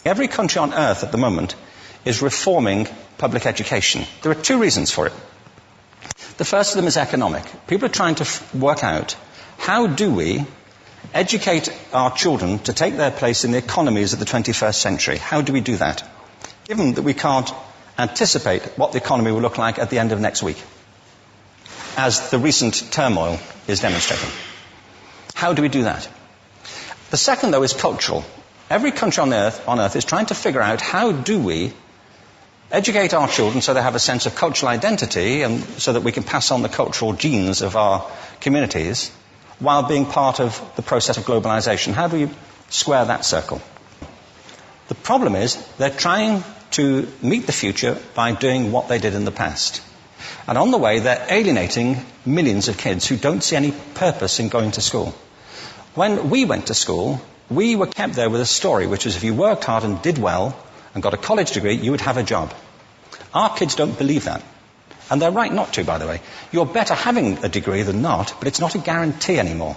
Every country on earth at the moment is reforming public education. There are two reasons for it. The first of them is economic. People are trying to work out, how do we educate our children to take their place in the economies of the 21st century? How do we do that, given that we can't anticipate what the economy will look like at the end of next week, as the recent turmoil is demonstrating? How do we do that? The second, though, is cultural. Every country on earth is trying to figure out, how do we educate our children so they have a sense of cultural identity and so that we can pass on the cultural genes of our communities while being part of the process of globalization. How do we square that circle? The problem is they're trying to meet the future by doing what they did in the past. And on the way, they're alienating millions of kids who don't see any purpose in going to school. When we went to school, we were kept there with a story, which was if you worked hard and did well and got a college degree, you would have a job. Our kids don't believe that. And they're right not to, by the way. You're better having a degree than not, but it's not a guarantee anymore.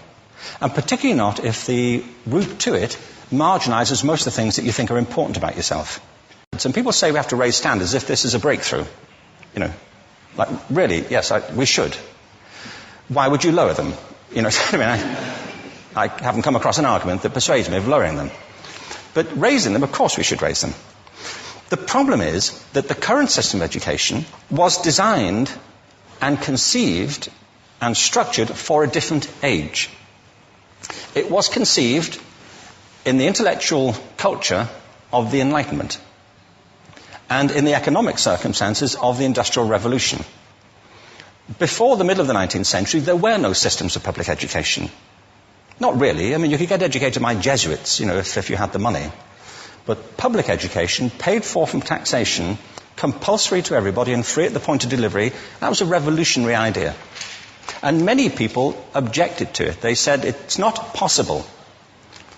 And particularly not if the route to it marginalizes most of the things that you think are important about yourself. Some people say we have to raise standards as if this is a breakthrough. You know, like, really, yes, we should. Why would you lower them? You know, I mean, I haven't come across an argument that persuades me of lowering them. But raising them, of course we should raise them. The problem is that the current system of education was designed and conceived and structured for a different age. It was conceived in the intellectual culture of the Enlightenment and in the economic circumstances of the Industrial Revolution. Before the middle of the 19th century, there were no systems of public education. Not really. I mean, you could get educated by Jesuits, you know, if you had the money. But public education, paid for from taxation, compulsory to everybody and free at the point of delivery, that was a revolutionary idea. And many people objected to it. They said it's not possible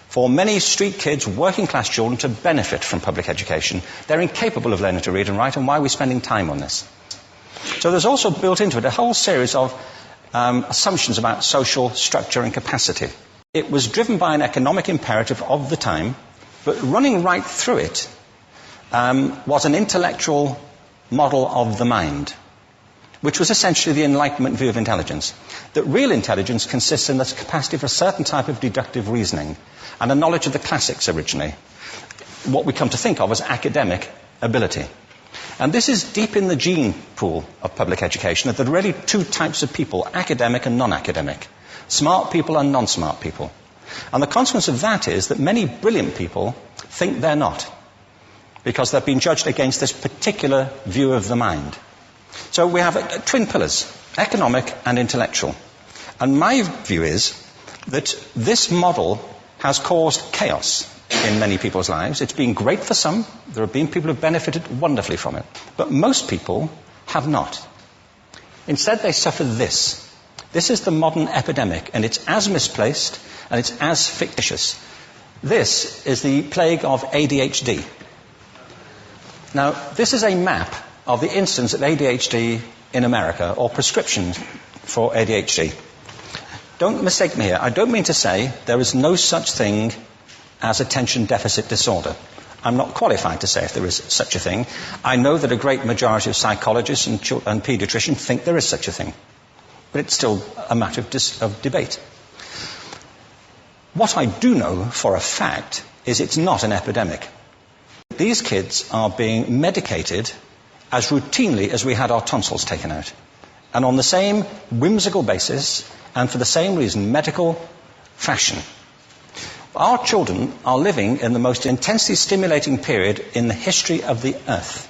for many street kids, working class children, to benefit from public education. They're incapable of learning to read and write, and why are we spending time on this? So there's also built into it a whole series of assumptions about social structure and capacity. It was driven by an economic imperative of the time, but running right through it was an intellectual model of the mind, which was essentially the Enlightenment view of intelligence. That real intelligence consists in the capacity for a certain type of deductive reasoning and a knowledge of the classics originally, what we come to think of as academic ability. And this is deep in the gene pool of public education, that there are really two types of people, academic and non-academic, smart people and non-smart people. And the consequence of that is that many brilliant people think they're not, because they've been judged against this particular view of the mind. So we have twin pillars, economic and intellectual. And my view is that this model has caused chaos in many people's lives. It's been great for some. There have been people who have benefited wonderfully from it. But most people have not. Instead, they suffer this. This is the modern epidemic, and it's as misplaced and it's as fictitious. This is the plague of ADHD. Now, this is a map of the incidence of ADHD in America, or prescriptions for ADHD. Don't mistake me here. I don't mean to say there is no such thing as attention deficit disorder. I'm not qualified to say if there is such a thing. I know that a great majority of psychologists and paediatricians think there is such a thing. But it's still a matter of debate. What I do know for a fact is it's not an epidemic. These kids are being medicated as routinely as we had our tonsils taken out. And on the same whimsical basis, and for the same reason, medical fashion. Our children are living in the most intensely stimulating period in the history of the earth.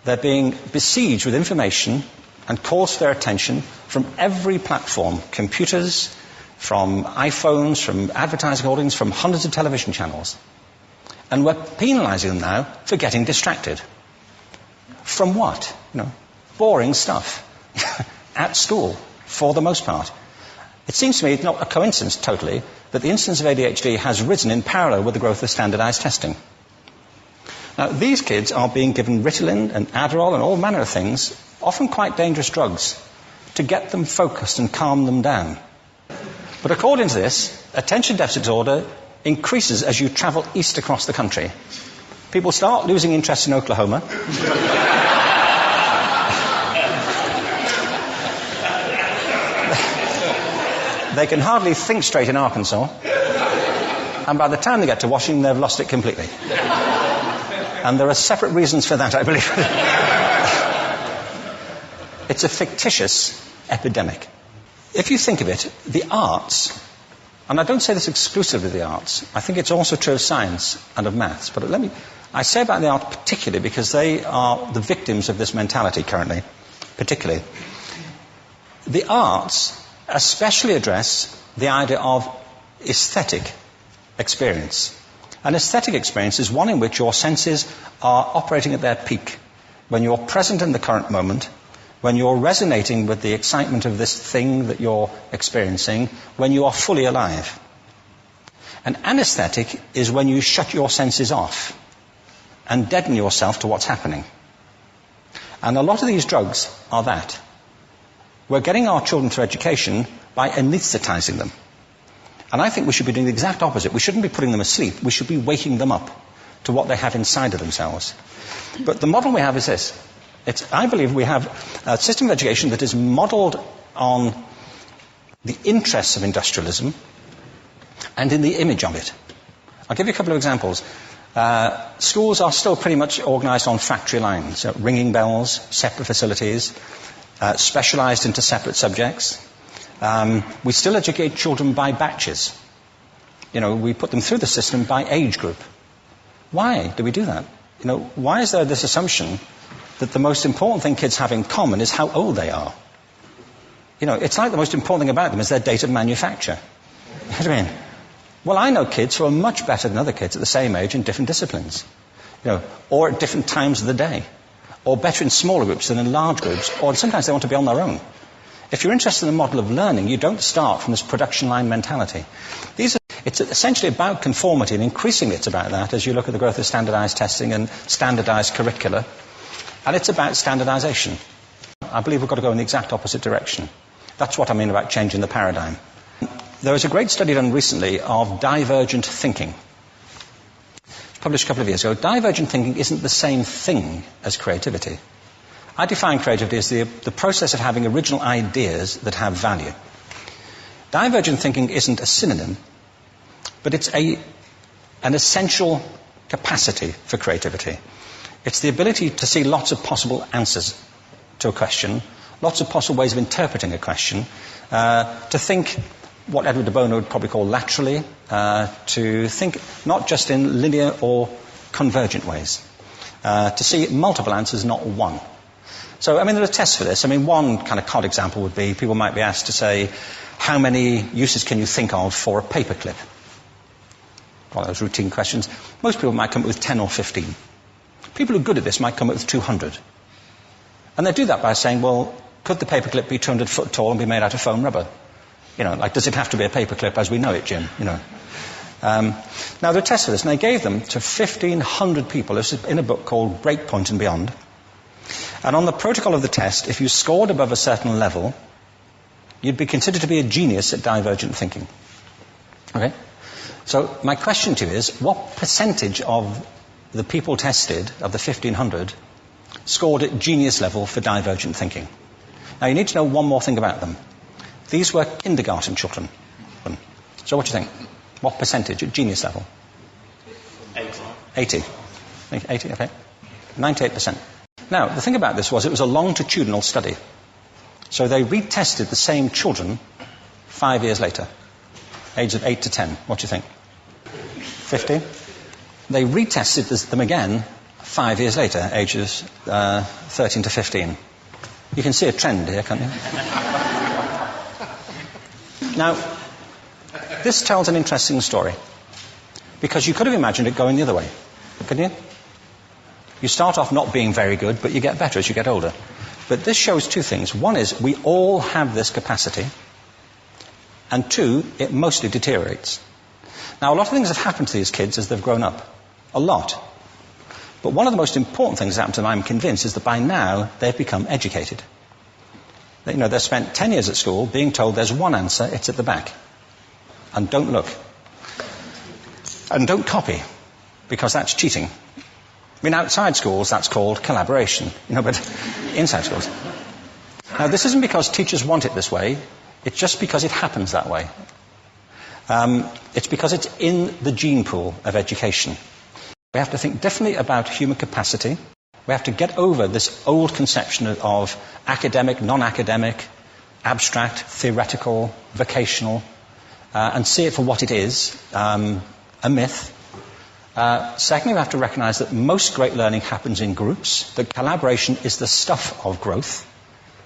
They're being besieged with information and calls for their attention from every platform, computers, from iPhones, from advertising holdings, from hundreds of television channels. And we're penalizing them now for getting distracted. From what? You know, boring stuff at school, for the most part. It seems to me it's not a coincidence totally that the incidence of ADHD has risen in parallel with the growth of standardized testing. Now, these kids are being given Ritalin and Adderall and all manner of things, often quite dangerous drugs, to get them focused and calm them down. But according to this, attention deficit disorder increases as you travel east across the country. People start losing interest in Oklahoma. They can hardly think straight in Arkansas. And by the time they get to Washington, they've lost it completely. And there are separate reasons for that, I believe. It's a fictitious epidemic. If you think of it, the arts, and I don't say this exclusively of the arts, I think it's also true of science and of maths, but I say about the arts particularly because they are the victims of this mentality currently, particularly. The arts especially address the idea of aesthetic experience. An aesthetic experience is one in which your senses are operating at their peak, when you're present in the current moment, when you're resonating with the excitement of this thing that you're experiencing, when you are fully alive. An anesthetic is when you shut your senses off and deaden yourself to what's happening. And a lot of these drugs are that. We're getting our children through education by anesthetizing them. And I think we should be doing the exact opposite. We shouldn't be putting them asleep. We should be waking them up to what they have inside of themselves. But the model we have is this. I believe we have a system of education that is modeled on the interests of industrialism and in the image of it. I'll give you a couple of examples. Schools are still pretty much organized on factory lines, ringing bells, separate facilities, specialized into separate subjects. We still educate children by batches. We put them through the system by age group. Why do we do that? Why is there this assumption that the most important thing kids have in common is how old they are? It's like the most important thing about them is their date of manufacture. You know what I mean? Well, I know kids who are much better than other kids at the same age in different disciplines, or at different times of the day, or better in smaller groups than in large groups, or sometimes they want to be on their own. If you're interested in the model of learning, you don't start from this production line mentality. It's essentially about conformity, and increasingly it's about that as you look at the growth of standardized testing and standardized curricula. And it's about standardization. I believe we've got to go in the exact opposite direction. That's what I mean about changing the paradigm. There was a great study done recently of divergent thinking. It was published a couple of years ago. Divergent thinking isn't the same thing as creativity. I define creativity as the process of having original ideas that have value. Divergent thinking isn't a synonym, but it's an essential capacity for creativity. It's the ability to see lots of possible answers to a question, lots of possible ways of interpreting a question, to think what Edward de Bono would probably call laterally, to think not just in linear or convergent ways, to see multiple answers, not one. So, there are tests for this. One kind of cod example would be, people might be asked to say, how many uses can you think of for a paperclip? One of those routine questions. Most people might come up with 10 or 15. People who are good at this might come up with 200. And they do that by saying, well, could the paperclip be 200 foot tall and be made out of foam rubber? Does it have to be a paperclip as we know it, Jim? Now, there are tests for this, and they gave them to 1,500 people. This is in a book called Breakpoint and Beyond. And on the protocol of the test, if you scored above a certain level, you'd be considered to be a genius at divergent thinking. Okay? So my question to you is, what percentage of the people tested, of the 1,500, scored at genius level for divergent thinking? Now, you need to know one more thing about them. These were kindergarten children. So what do you think? What percentage at genius level? 80. 80, okay. 98%. Now, the thing about this was it was a longitudinal study. So they retested the same children 5 years later, ages of 8 to 10. What do you think? 50? They retested them again 5 years later, ages 13 to 15. You can see a trend here, can't you? Now, this tells an interesting story, because you could have imagined it going the other way, couldn't you? You start off not being very good, but you get better as you get older. But this shows two things. One is we all have this capacity, and two, it mostly deteriorates. Now, a lot of things have happened to these kids as they've grown up. A lot. But one of the most important things that happened to them, I'm convinced, is that by now they've become educated. They've spent 10 years at school being told there's one answer, it's at the back. And don't look. And don't copy, because that's cheating. I mean, outside schools, that's called collaboration, but inside schools. Now, this isn't because teachers want it this way, it's just because it happens that way. It's because it's in the gene pool of education. We have to think differently about human capacity. We have to get over this old conception of academic, non-academic, abstract, theoretical, vocational, and see it for what it is, a myth. Secondly, we have to recognize that most great learning happens in groups, that collaboration is the stuff of growth.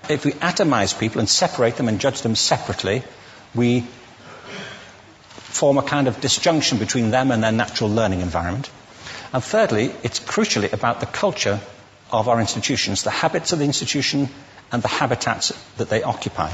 If we atomize people and separate them and judge them separately, we form a kind of disjunction between them and their natural learning environment. And thirdly, it's crucially about the culture of our institutions, the habits of the institution and the habitats that they occupy.